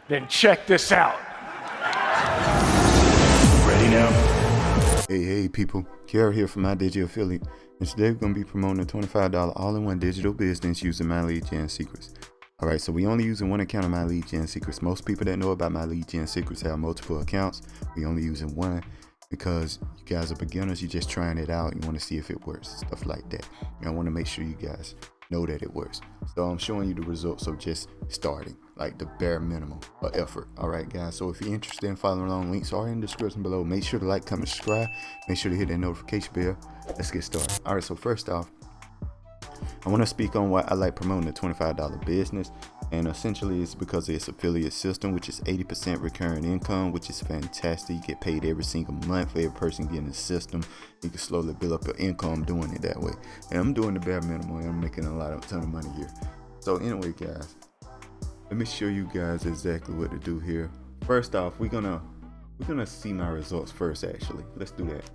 Then check this out. Ready now? Hey people, Kiara here from My Digi Affiliate, and today we're going to be promoting a $25 all-in-one digital business using My Lead Gen Secrets. Alright, so we only using one account of My Lead Gen Secrets. Most people that know about My Lead Gen Secrets have multiple accounts. We only using one because you guys are beginners, you're just trying it out, you want to see if it works, stuff like that. And I want to make sure you guys know that it works. So I'm showing you the results of just starting, like the bare minimum of effort. Alright guys, so if you're interested in following along, links are in the description below. Make sure to like, comment, subscribe. Make sure to hit that notification bell. Let's get started. Alright, so first off, I want to speak on why I like promoting the $25 business, and essentially it's because of its affiliate system, which is 80% recurring income, which is fantastic. You get paid every single month for every person getting the system. You can slowly build up your income doing it that way. And I'm doing the bare minimum, and I'm making a ton of money here. So anyway guys, let me show you guys exactly what to do here. First off, we're gonna see my results first. Actually, let's do that.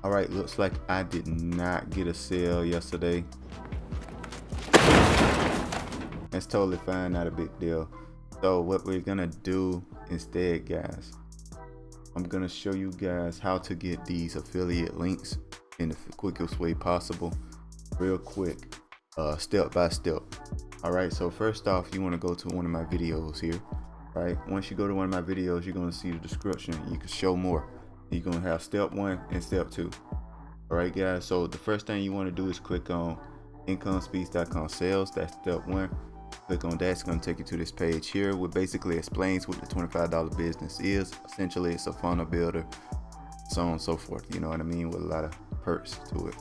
All right, looks like I did not get a sale yesterday. That's totally fine, not a big deal. So what we're gonna do instead, guys, I'm gonna show you guys how to get these affiliate links in the quickest way possible, real quick, step by step. All right, so first off, you want to go to one of my videos here. Right, once you go to one of my videos, you're gonna see the description. You can show more. You're gonna have step 1 and step 2. All right guys, so the first thing you want to do is click on incomespeeds.com sales. That's step 1. Click on that. It's going to take you to this page here, which basically explains what the $25 business is. Essentially, it's a funnel builder, so on and so forth, you know what I mean, with a lot of perks to it.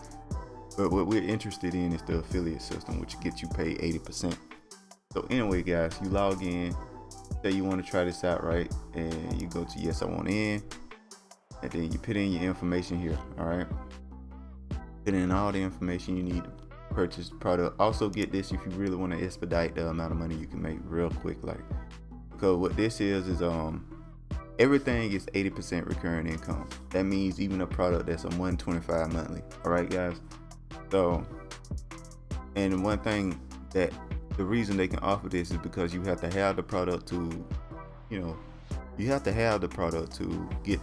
But what we're interested in is the affiliate system, which gets you paid 80%. So anyway guys, you log in, say you want to try this out, right? And you go to yes, I want in, and then you put in your information here. All right, put in all the information you need to purchase the product. Also get this if you really want to expedite the amount of money you can make real quick, like, because what this is everything is 80% recurring income. That means even a product that's a $125 monthly. All right guys, so, and one thing that the reason they can offer this is because you have to have the product to, you have to have the product to get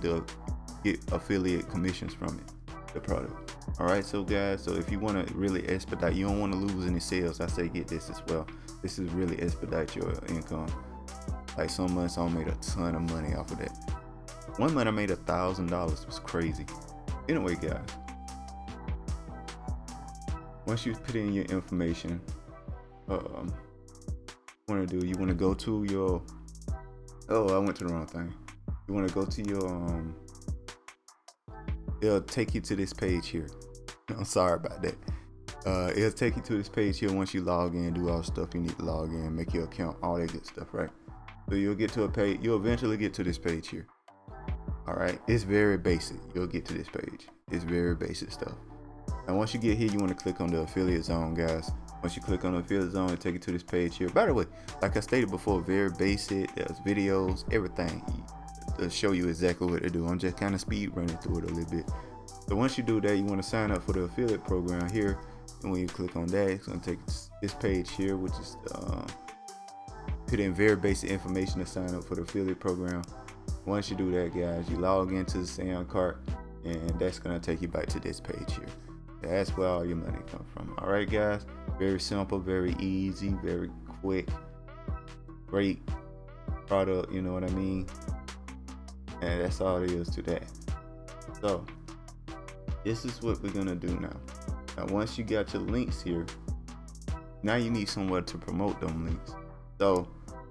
affiliate commissions from it, the product. All right, so guys, so if you want to really expedite, you don't want to lose any sales, I say get this as well. This is really expedite your income. Like some months I made a ton of money off of that. One month I made $1,000. It was crazy. Anyway guys, once you put in your information, you want to go to your, I went to the wrong thing. You want to go to your it'll take you to this page here. I'm sorry about that. It'll take you to this page here once you log in, do all the stuff you need to log in, make your account, all that good stuff, right? So you'll get to a page, you'll eventually get to this page here. All right, it's very basic. You'll get to this page. It's very basic stuff. And once you get here, you want to click on the affiliate zone, guys. Once you click on the affiliate zone, it'll take you to this page here. By the way, like I stated before, very basic. There's videos, everything to show you exactly what to do. I'm just kind of speed running through it a little bit. So once you do that, you want to sign up for the affiliate program here, and when you click on that, it's going to take this page here, which is put in very basic information to sign up for the affiliate program. Once you do that, guys, you log into the SoundCart, and that's going to take you back to this page here. That's where all your money comes from. All right guys, very simple, very easy, very quick, great product, you know what I mean? And that's all there is to that. So this is what we're gonna do now. Now once you got your links here, now you need somewhere to promote them links. So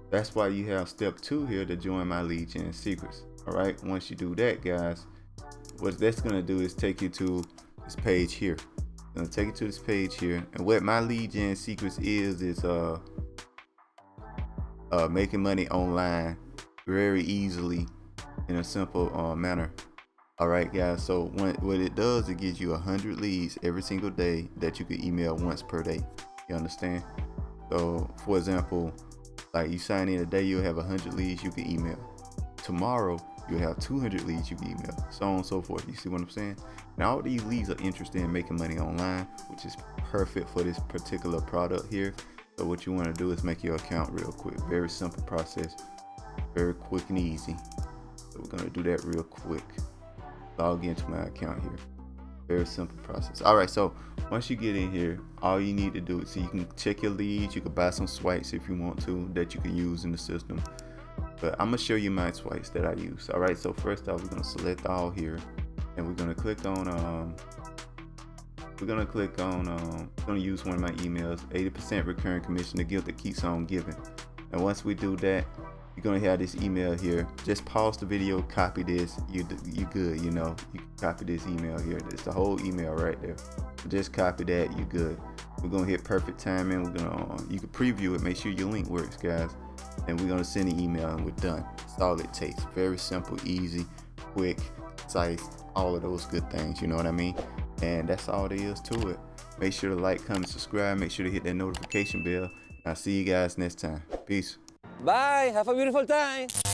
that's why you have step 2 here to join My Lead Gen Secrets. All right, once you do that, guys, what that's gonna do is take you to this page here. It's gonna take you to this page here, and what My Lead Gen Secrets is making money online very easily in a simple manner. All right guys, so what it does, it gives you 100 leads every single day that you can email once per day. You understand? So for example, like you sign in today, you'll have 100 leads you can email. Tomorrow You have 200 leads you can email, so on and so forth. You see what I'm saying? Now all these leads are interested in making money online, which is perfect for this particular product here. So what you want to do is make your account real quick. Very simple process, very quick and easy. So we're gonna do that real quick. Log into my account here. Very simple process. All right, so once you get in here, all you need to do is, so you can check your leads. You can buy some swipes if you want to that you can use in the system. But I'm gonna show you my swipes that I use. All right, so first off, we're gonna select all here, and we're gonna click on we're gonna use one of my emails, 80% recurring commission, the gift that keeps on giving. And once we do that, you're gonna have this email here. Just pause the video, copy this. You good, you know. You can copy this email here. It's the whole email right there. Just copy that, you good. We're gonna hit perfect timing. We're gonna you can preview it, make sure your link works, guys. And we're gonna send an email and we're done. That's all it takes. Very simple, easy, quick, concise, all of those good things, you know what I mean? And that's all there is to it. Make sure to like, comment, subscribe. Make sure to hit that notification bell. I'll see you guys next time. Peace. Bye. Have a beautiful time.